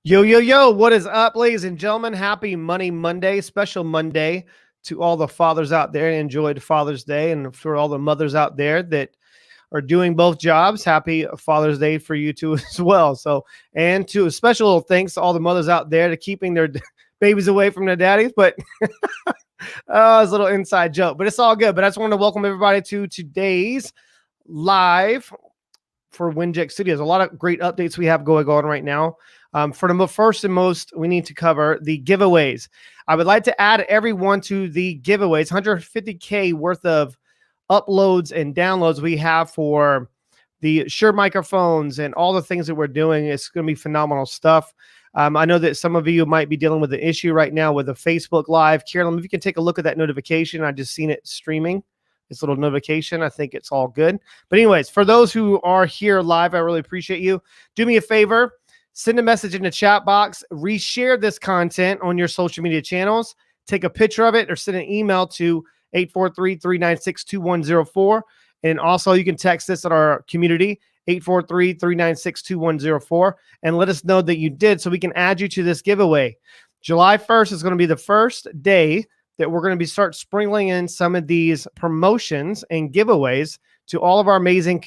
Yo, yo, yo, what is up, ladies and gentlemen? Happy Money Monday, special Monday to all the fathers out there. Enjoyed Father's Day, and for all the mothers out there that are doing both jobs, happy Father's Day for you too as well. So, and to a special little thanks to all the mothers out there to keeping their babies away from their daddies, but it's a little inside joke, but it's all good. But I just want to welcome everybody to today's live for 𝘾𝙧𝙬𝙧 Studios. A lot of great updates we have going on right now. For the first and most, we need to cover the giveaways. I would like to add everyone to the giveaways. 150K worth of uploads and downloads we have for the Shure microphones and all the things that we're doing. It's going to be phenomenal stuff. I know that some of you might be dealing with an issue right now with the Facebook Live. Carolyn, if you can take a look at that notification. I just seen it streaming. This little notification. I think it's all good. But anyways, for those who are here live, I really appreciate you. Do me a favor. Send a message in the chat box, reshare this content on your social media channels, take a picture of it, or send an email to 843-396-2104. And also you can text this at our community, 843-396-2104, and let us know that you did so we can add you to this giveaway. July 1st is going to be the first day that we're going to start sprinkling in some of these promotions and giveaways to all of our amazing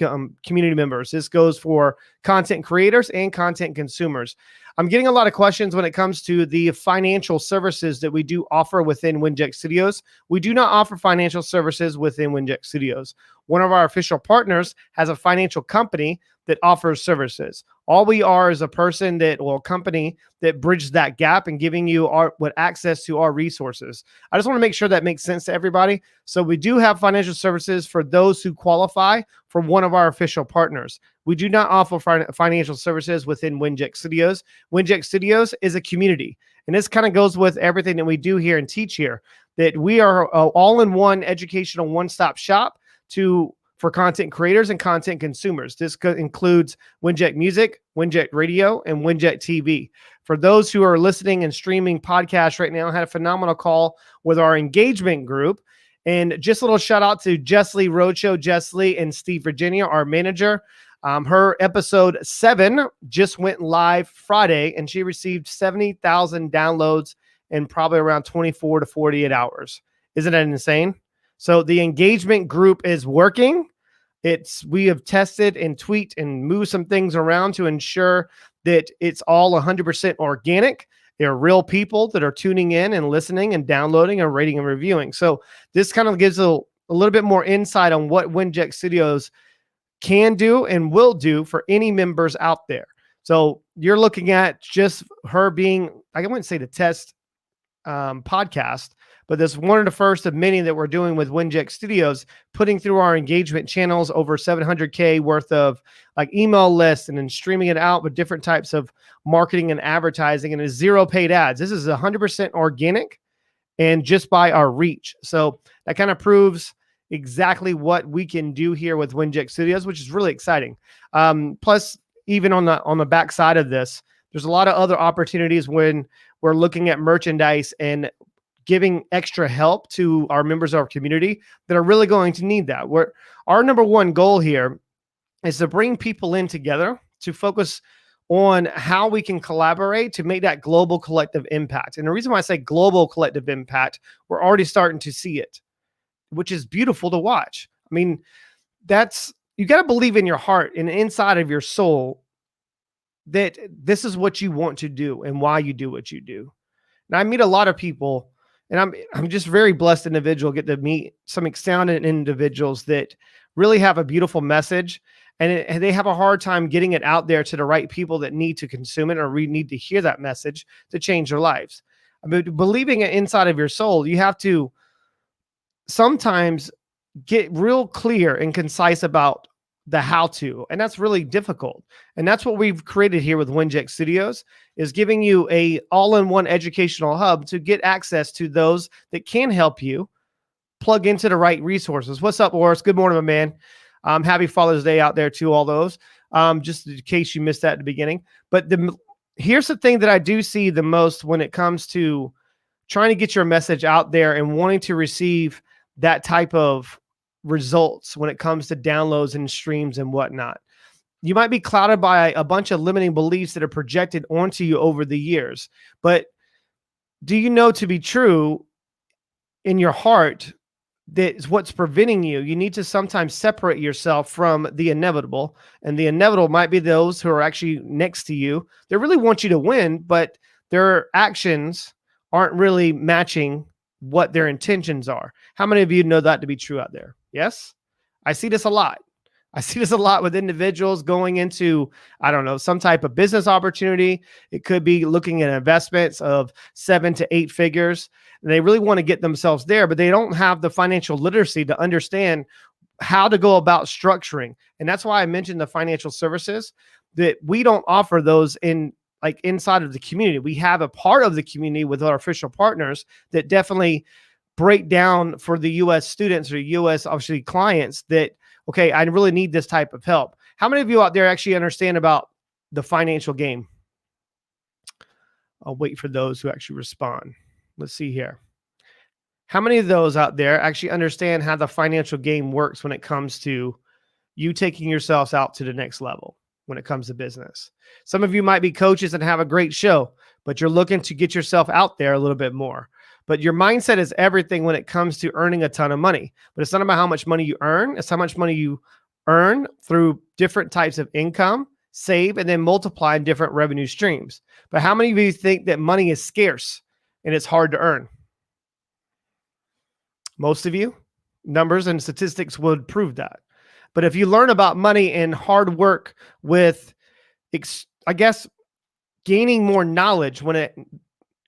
community members. This goes for content creators and content consumers. I'm getting a lot of questions when it comes to the financial services that we do offer within 𝘾𝙧𝙬𝙧 Studios. We do not offer financial services within 𝘾𝙧𝙬𝙧 Studios. One of our official partners has a financial company that offers services. All we are is a person that, well, a company that bridges that gap and giving you access to our resources. I just want to make sure that makes sense to everybody. So we do have financial services for those who qualify for one of our official partners. We do not offer financial services within 𝘾𝙧𝙬𝙧 Studios. 𝘾𝙧𝙬𝙧 Studios is a community. And this kind of goes with everything that we do here and teach here, that we are all-in-one educational one-stop shop for content creators and content consumers. This includes 𝘾𝙧𝙬𝙧 Music, 𝘾𝙧𝙬𝙧 Radio, and 𝘾𝙧𝙬𝙧 TV. For those who are listening and streaming podcasts right now, I had a phenomenal call with our engagement group. And just a little shout out to Jessley Roadshow, Jessley and Steve Virginia, our manager. Her episode 7 just went live Friday, and she received 70,000 downloads in probably around 24 to 48 hours. Isn't that insane? So the engagement group is working. We have tested and tweaked and moved some things around to ensure that it's all 100% organic. There are real people that are tuning in and listening and downloading and rating and reviewing. So this kind of gives a little bit more insight on what 𝘾𝙧𝙬𝙧 Studios can do and will do for any members out there. So you're looking at just her being, I wouldn't say the test podcast, but this one of the first of many that we're doing with 𝘾𝙧𝙬𝙧 Studios, putting through our engagement channels over 700K worth of like email lists and then streaming it out with different types of marketing and advertising, and 0 paid ads. This is 100% organic and just by our reach. So that kind of proves exactly what we can do here with 𝘾𝙧𝙬𝙧 Studios, which is really exciting. Plus, even on the back side of this, there's a lot of other opportunities when we're looking at merchandise and giving extra help to our members of our community that are really going to need that. Our number one goal here is to bring people in together to focus on how we can collaborate to make that global collective impact. And the reason why I say global collective impact, we're already starting to see it, which is beautiful to watch. I mean, you got to believe in your heart and inside of your soul that this is what you want to do and why you do what you do. And I meet a lot of people, and I'm just very blessed individual, get to meet some astounding individuals that really have a beautiful message, and they have a hard time getting it out there to the right people that need to consume it or need to hear that message to change their lives. I mean, believing it inside of your soul, you have to sometimes get real clear and concise about the how-to, and that's really difficult. And that's what we've created here with 𝘾𝙧𝙬𝙧 Studios, is giving you a all-in-one educational hub to get access to those that can help you plug into the right resources. What's up, Boris? Good morning, my man. Happy Father's Day out there to all those. Just in case you missed that at the beginning. But here's the thing that I do see the most when it comes to trying to get your message out there and wanting to receive that type of results when it comes to downloads and streams and whatnot. you might be clouded by a bunch of limiting beliefs that are projected onto you over the years. But do you know to be true in your heart that is what's preventing you? You need to sometimes separate yourself from the inevitable, and the inevitable might be those who are actually next to you. They really want you to win, but their actions aren't really matching what their intentions are. How many of you know that to be true out there? Yes? I see this a lot. I see this a lot with individuals going into, I don't know, some type of business opportunity. It could be looking at investments of 7 to 8 figures. And they really want to get themselves there, but they don't have the financial literacy to understand how to go about structuring. And that's why I mentioned the financial services, that we don't offer those inside of the community. We have a part of the community with our official partners that definitely break down for the U.S. students or U.S. obviously clients that, okay, I really need this type of help. How many of you out there actually understand about the financial game? I'll wait for those who actually respond. Let's see here. How many of those out there actually understand how the financial game works when it comes to you taking yourselves out to the next level when it comes to business? Some of you might be coaches and have a great show, but you're looking to get yourself out there a little bit more. But your mindset is everything when it comes to earning a ton of money. But it's not about how much money you earn. It's how much money you earn through different types of income, save, and then multiply in different revenue streams. But how many of you think that money is scarce and it's hard to earn? Most of you. Numbers and statistics would prove that. But if you learn about money and hard work with, I guess, gaining more knowledge when it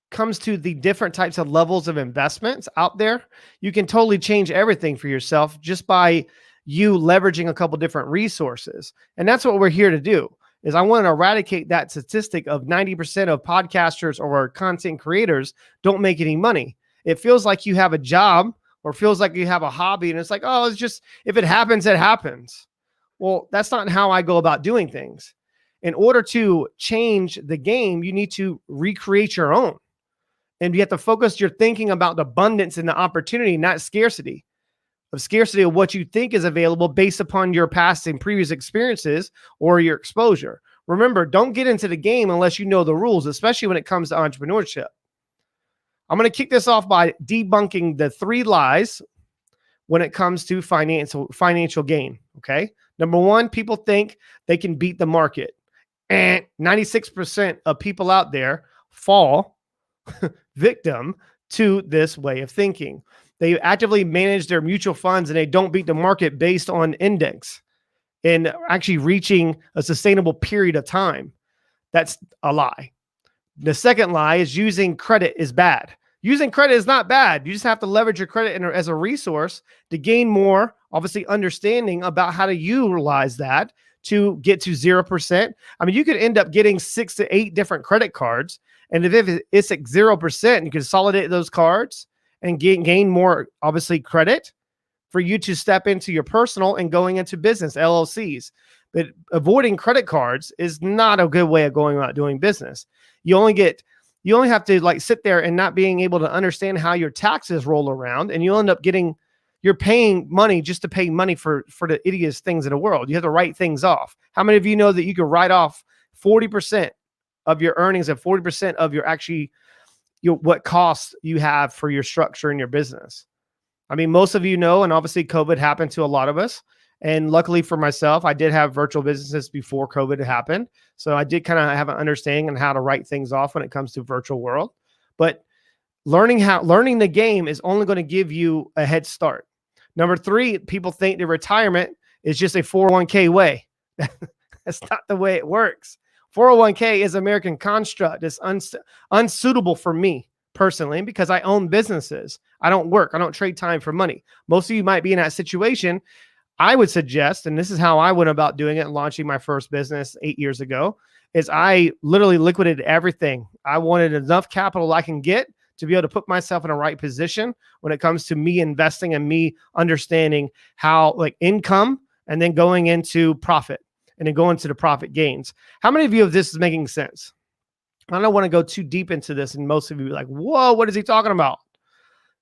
comes to the different types of levels of investments out there, you can totally change everything for yourself just by you leveraging a couple different resources. And that's what we're here to do, is I want to eradicate that statistic of 90% of podcasters or content creators don't make any money. It feels like you have a job or feels like you have a hobby and it's like, oh, it's just, if it happens, it happens. Well, that's not how I go about doing things. In order to change the game, you need to recreate your own. And you have to focus your thinking about the abundance and the opportunity, not scarcity. Of scarcity of what you think is available based upon your past and previous experiences or your exposure. Remember, don't get into the game unless you know the rules, especially when it comes to entrepreneurship. I'm going to kick this off by debunking the 3 lies when it comes to financial gain. Okay. Number 1, people think they can beat the market. And 96% of people out there fall victim to this way of thinking. They actively manage their mutual funds and they don't beat the market based on index and actually reaching a sustainable period of time. That's a lie. The second lie is using credit is bad. Using credit is not bad. You just have to leverage your credit as a resource to gain more, obviously, understanding about how to utilize that to get to 0%. I mean, you could end up getting 6 to 8 different credit cards. And if it's at 0%, you consolidate those cards and gain more, obviously, credit for you to step into your personal and going into business, LLCs. But avoiding credit cards is not a good way of going about doing business. You only have to sit there and not being able to understand how your taxes roll around, and you'll end up you're paying money just to pay money for the idiots things in the world. You have to write things off. How many of you know that you can write off 40% of your earnings and 40% of your what costs you have for your structure in your business? I mean, most of you know, and obviously COVID happened to a lot of us. And luckily for myself, I did have virtual businesses before COVID happened. So I did kind of have an understanding on how to write things off when it comes to virtual world. But learning the game is only going to give you a head start. Number 3, people think that retirement is just a 401k way. That's not the way it works. 401k is an American construct. It's unsuitable for me personally because I own businesses. I don't work. I don't trade time for money. Most of you might be in that situation. I would suggest, and this is how I went about doing it and launching my first business 8 years ago, is I literally liquidated everything. I wanted enough capital I can get to be able to put myself in a right position when it comes to me investing and me understanding how income and then going into profit and then going to the profit gains. How many of you of this is making sense? I don't want to go too deep into this, and most of you are like, whoa, what is he talking about?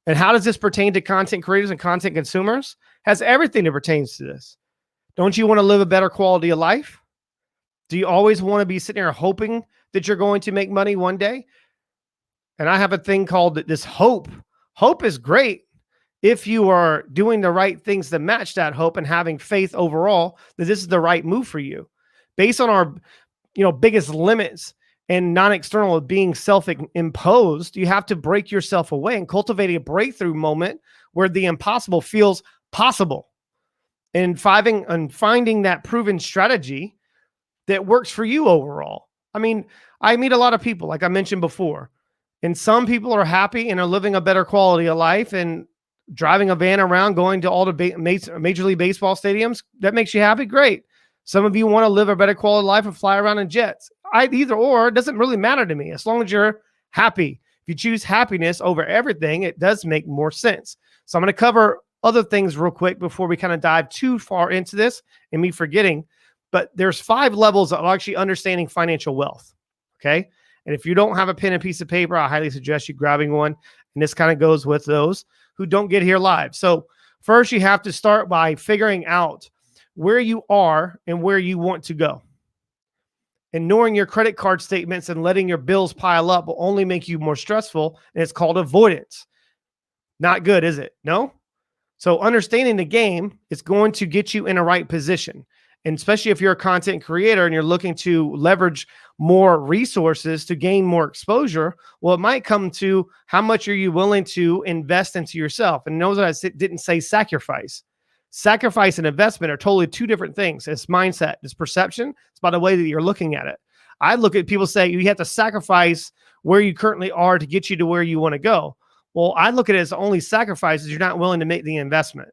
And how does this pertain to content creators and content consumers? Has everything that pertains to this. Don't you want to live a better quality of life? Do you always want to be sitting here hoping that you're going to make money one day? And I have a thing called this hope. Hope is great if you are doing the right things to match that hope and having faith overall that this is the right move for you. Based on our, biggest limits and non-external of being self-imposed, you have to break yourself away and cultivate a breakthrough moment where the impossible feels possible. And finding that proven strategy that works for you overall. I mean, I meet a lot of people, like I mentioned before, and some people are happy and are living a better quality of life and driving a van around, going to all the Major League Baseball stadiums. That makes you happy? Great. Some of you want to live a better quality of life and fly around in jets. Either or, it doesn't really matter to me as long as you're happy. If you choose happiness over everything, it does make more sense. So I'm going to cover other things real quick before we kind of dive too far into this and me forgetting. But there's 5 levels of actually understanding financial wealth. Okay. And if you don't have a pen and piece of paper, I highly suggest you grabbing one. And this kind of goes with those who don't get here live. So first, you have to start by figuring out where you are and where you want to go. Ignoring your credit card statements and letting your bills pile up will only make you more stressful. And it's called avoidance. Not good, is it? No? So understanding the game is going to get you in a right position. And especially if you're a content creator and you're looking to leverage more resources to gain more exposure, well, it might come to how much are you willing to invest into yourself? And notice I didn't say sacrifice. Sacrifice and investment are totally 2 different things. It's mindset, it's perception, it's by the way that you're looking at it. I look at people say you have to sacrifice where you currently are to get you to where you want to go. Well, I look at it as only sacrifices you're not willing to make the investment.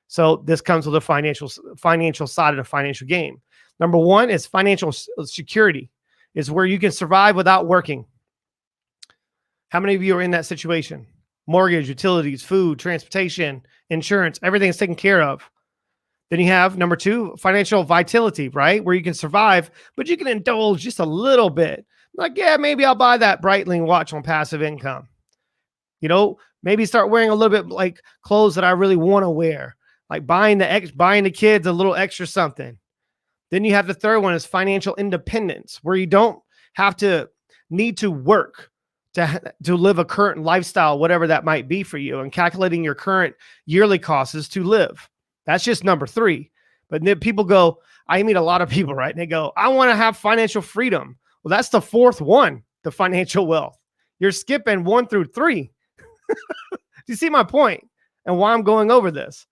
So this comes with the financial side of the financial game. Number 1 is financial security. It's where you can survive without working. How many of you are in that situation? Mortgage, utilities, food, transportation, insurance, everything is taken care of. Then you have number 2, financial vitality, right? Where you can survive, but you can indulge just a little bit. Like, yeah, maybe I'll buy that Breitling watch on passive income. Maybe start wearing a little bit like clothes that I really want to wear. Like buying the kids a little extra something. Then you have the third one is financial independence, where you don't have to need to work to live a current lifestyle, whatever that might be for you, and calculating your current yearly costs to live. That's just number 3. But then people go, I meet a lot of people, right? And they go, I want to have financial freedom. Well, that's the 4th one, the financial wealth. You're skipping 1 through 3. Do you see my point and why I'm going over this?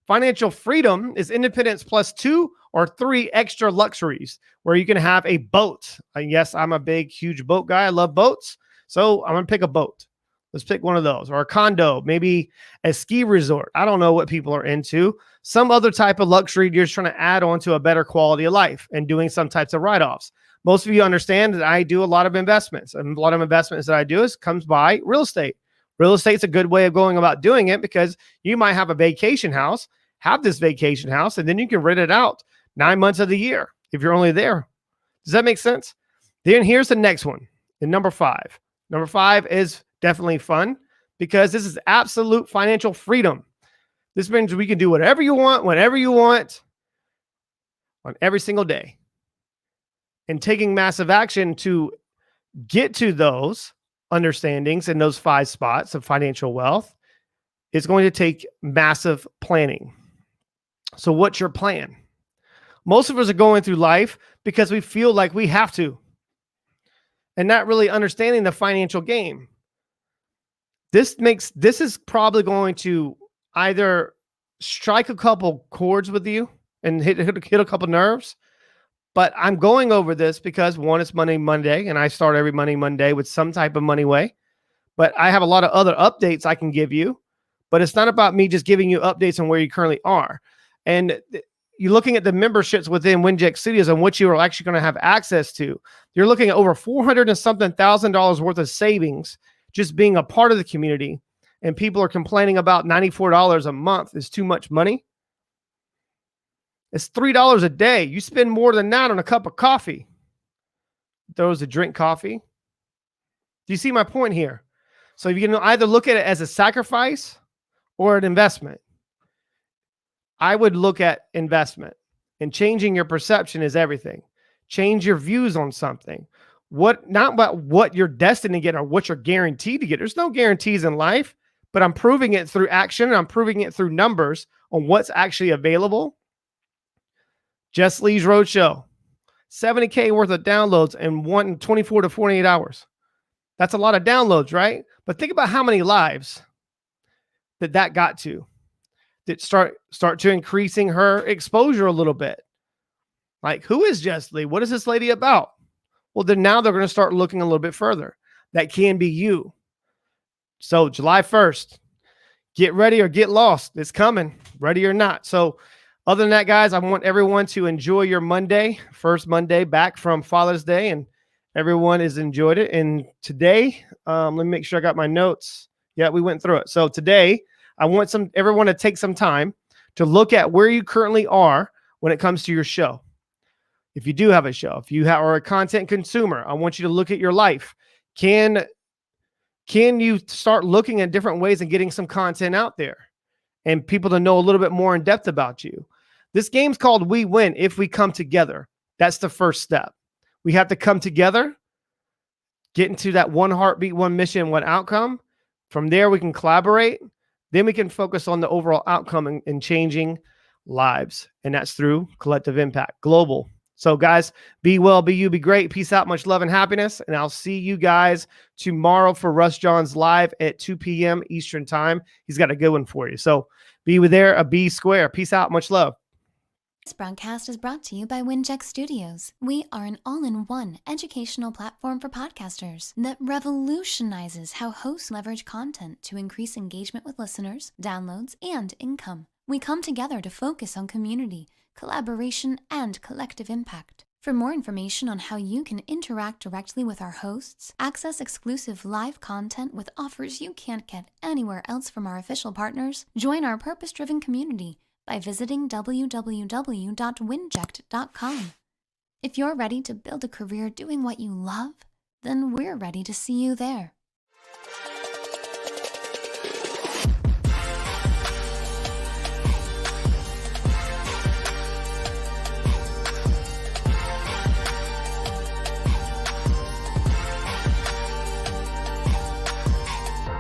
Financial freedom is independence plus 2 or 3 extra luxuries where you can have a boat. And yes, I'm a big, huge boat guy. I love boats. So I'm going to pick a boat. Let's pick one of those, or a condo, maybe a ski resort. I don't know what people are into. Some other type of luxury you're just trying to add on to a better quality of life and doing some types of write-offs. Most of you understand that I do a lot of investments, and a lot of investments that I do comes by real estate. Real estate's a good way of going about doing it because you might have a vacation house, have this vacation house, and then you can rent it out 9 months of the year if you're only there. Does that make sense? Then here's the next one, and number 5. Number 5 is definitely fun because this is absolute financial freedom. This means we can do whatever you want, whenever you want, on every single day. And taking massive action to get to those understandings and those 5 spots of financial wealth is going to take massive planning. So what's your plan? Most of us are going through life because we feel like we have to, and not really understanding the financial game. This is probably going to either strike a couple chords with you and hit a couple nerves. But I'm going over this because 1, it's Money Monday, and I start every Money Monday with some type of money way. But I have a lot of other updates I can give you. But it's not about me just giving you updates on where you currently are. And you're looking at the memberships within Winject Studios and what you are actually going to have access to. You're looking at over $400,000 and something worth of savings just being a part of the community. And people are complaining about $94 a month is too much money. It's $3 a day. You spend more than that on a cup of coffee. Those that drink coffee. Do you see my point here? So you can either look at it as a sacrifice or an investment. I would look at investment, and changing your perception is everything. change your views on something. Not about what you're destined to get or what you're guaranteed to get. There's no guarantees in life, but I'm proving it through action. And I'm proving it through numbers on what's actually available. Just Lee's Roadshow, 70K worth of downloads in 24 to 48 hours. That's a lot of downloads, right? But think about how many lives that got to, that start to increasing her exposure a little bit. Like, who is Just Lee? What is this lady about? Well, then now they're going to start looking a little bit further. That can be you. So July 1st, get ready or get lost. It's coming, ready or not. So other than that, guys, I want everyone to enjoy your Monday, first Monday back from Father's Day, and everyone has enjoyed it. And today, let me make sure I got my notes. Yeah, we went through it. So today, I want everyone to take some time to look at where you currently are when it comes to your show. If you do have a show, if you are a content consumer, I want you to look at your life. Can you start looking at different ways and getting some content out there and people to know a little bit more in depth about you? This game's called We Win If We Come Together. That's the first step. We have to come together, get into that one heartbeat, one mission, one outcome. From there, we can collaborate. Then we can focus on the overall outcome and changing lives. And that's through collective impact, global. So guys, be well, be you, be great. Peace out, much love and happiness. And I'll see you guys tomorrow for Russ John's live at 2 p.m. Eastern time. He's got a good one for you. So be there, a B square. Peace out, much love. This broadcast is brought to you by Winject Studios. We are an all-in-one educational platform for podcasters that revolutionizes how hosts leverage content to increase engagement with listeners, downloads, and income. We come together to focus on community, collaboration, and collective impact. For more information on how you can interact directly with our hosts, access exclusive live content with offers you can't get anywhere else from our official partners, join our purpose-driven community by visiting www.winject.com. If you're ready to build a career doing what you love, then we're ready to see you there.